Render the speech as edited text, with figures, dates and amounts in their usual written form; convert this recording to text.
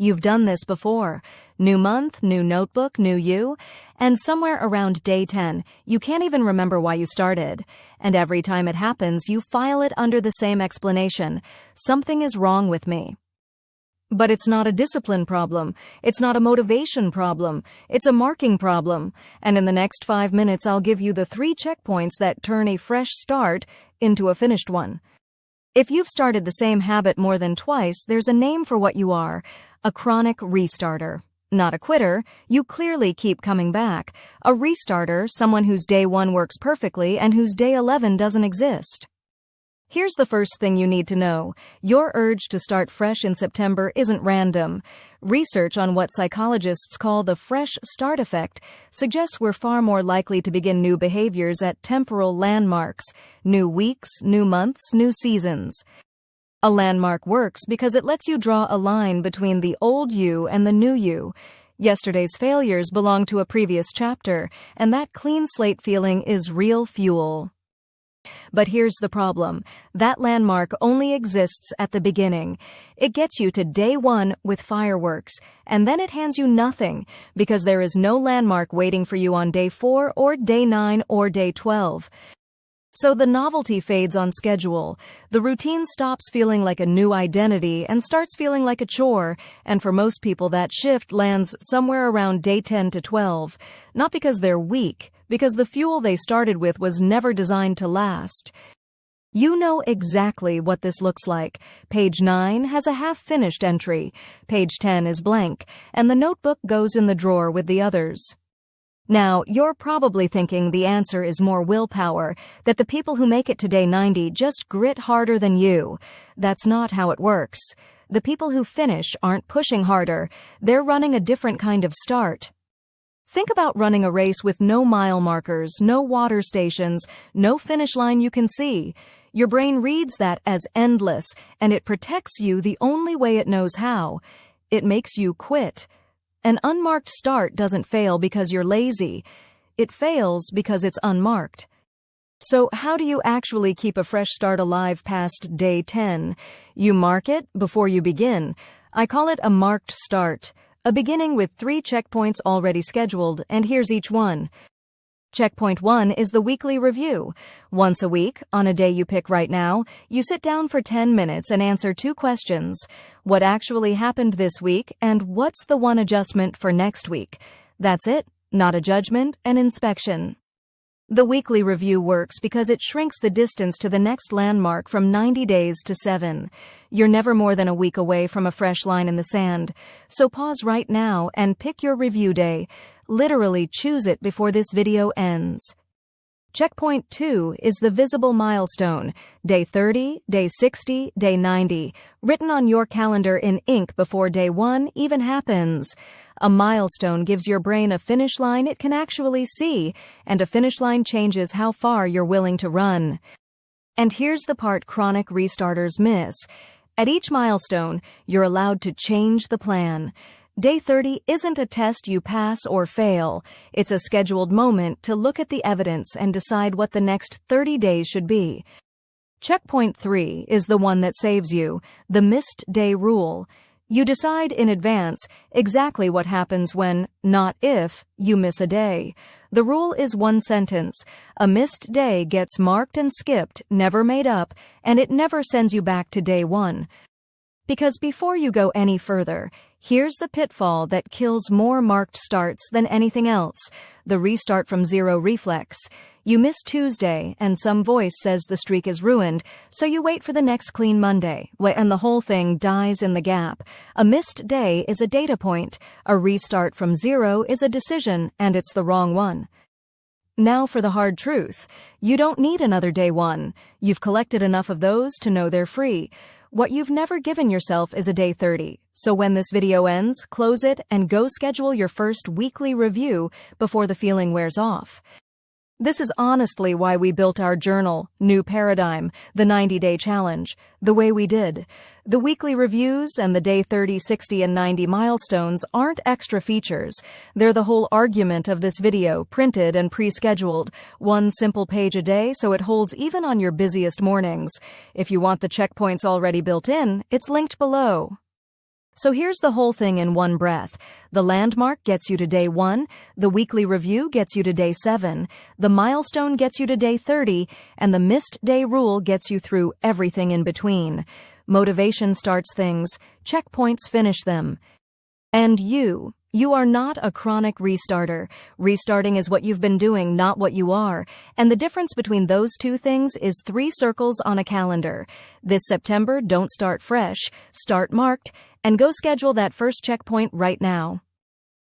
You've done this before. New month, new notebook, new you. And somewhere around day 10, you can't even remember why you started. And every time it happens, you file it under the same explanation. Something is wrong with me. But it's not a discipline problem. It's not a motivation problem. It's a marking problem. And in the next 5 minutes, I'll give you the 3 checkpoints that turn a fresh start into a finished one. If you've started the same habit more than twice, there's a name for what you are. A chronic restarter. Not a quitter, you clearly keep coming back. A restarter, someone whose day 1 works perfectly and whose day 11 doesn't exist. Here's the first thing you need to know. Your urge to start fresh in September isn't random. Research on what psychologists call the fresh start effect suggests we're far more likely to begin new behaviors at temporal landmarks, new weeks, new months, new seasons. A landmark works because it lets you draw a line between the old you and the new you. Yesterday's failures belong to a previous chapter, and that clean slate feeling is real fuel. But here's the problem. That landmark only exists at the beginning. It gets you to day 1 with fireworks, and then it hands you nothing because there is no landmark waiting for you on day 4 or day 9 or day 12. So the novelty fades on schedule. The routine stops feeling like a new identity and starts feeling like a chore, and for most people that shift lands somewhere around day 10 to 12. Not because they're weak, because the fuel they started with was never designed to last. You know exactly what this looks like. Page 9 has a half-finished entry. Page 10 is blank, and the notebook goes in the drawer with the others. Now, you're probably thinking the answer is more willpower, that the people who make it to day 90 just grit harder than you. That's not how it works. The people who finish aren't pushing harder. They're running a different kind of start. Think about running a race with no mile markers, no water stations, no finish line you can see. Your brain reads that as endless, and it protects you the only way it knows how. It makes you quit. An unmarked start doesn't fail because you're lazy. It fails because it's unmarked. So how do you actually keep a fresh start alive past day 10? You mark it before you begin. I call it a marked start. A beginning with 3 checkpoints already scheduled, and here's each one. Checkpoint 1 is the weekly review. Once a week, on a day you pick right now, you sit down for 10 minutes and answer 2 questions. What actually happened this week, and what's the one adjustment for next week? That's it, not a judgment, an inspection. The weekly review works because it shrinks the distance to the next landmark from 90 days to 7. You're never more than a week away from a fresh line in the sand. So pause right now and pick your review day. Literally choose it before this video ends. Checkpoint 2 is the visible milestone. Day 30, day 60, day 90. Written on your calendar in ink before day 1 even happens. A milestone gives your brain a finish line it can actually see, and a finish line changes how far you're willing to run. And here's the part chronic restarters miss. At each milestone, you're allowed to change the plan. Day 30 isn't a test you pass or fail. It's a scheduled moment to look at the evidence and decide what the next 30 days should be. Checkpoint 3 is the one that saves you, the missed day rule. You decide in advance exactly what happens when, not if, you miss a day. The rule is one sentence. A missed day gets marked and skipped, never made up, and it never sends you back to day 1. Because before you go any further, here's the pitfall that kills more marked starts than anything else, the restart from zero reflex. You miss Tuesday, and some voice says the streak is ruined, so you wait for the next clean Monday, and the whole thing dies in the gap. A missed day is a data point. A restart from zero is a decision, and it's the wrong one. Now for the hard truth. You don't need another day 1. You've collected enough of those to know they're free. What you've never given yourself is a day 30. So when this video ends, close it and go schedule your first weekly review before the feeling wears off. This is honestly why we built our journal, New Paradigm, the 90-day challenge, the way we did. The weekly reviews and the day 30, 60, and 90 milestones aren't extra features. They're the whole argument of this video, printed and pre-scheduled. One simple page a day so it holds even on your busiest mornings. If you want the checkpoints already built in, it's linked below. So here's the whole thing in one breath. The landmark gets you to day 1, the weekly review gets you to day 7, the milestone gets you to day 30, and the missed day rule gets you through everything in between. Motivation starts things, checkpoints finish them. And you are not a chronic restarter. Restarting is what you've been doing, not what you are. And the difference between those two things is 3 circles on a calendar. This September, don't start fresh, start marked, and go schedule that first checkpoint right now.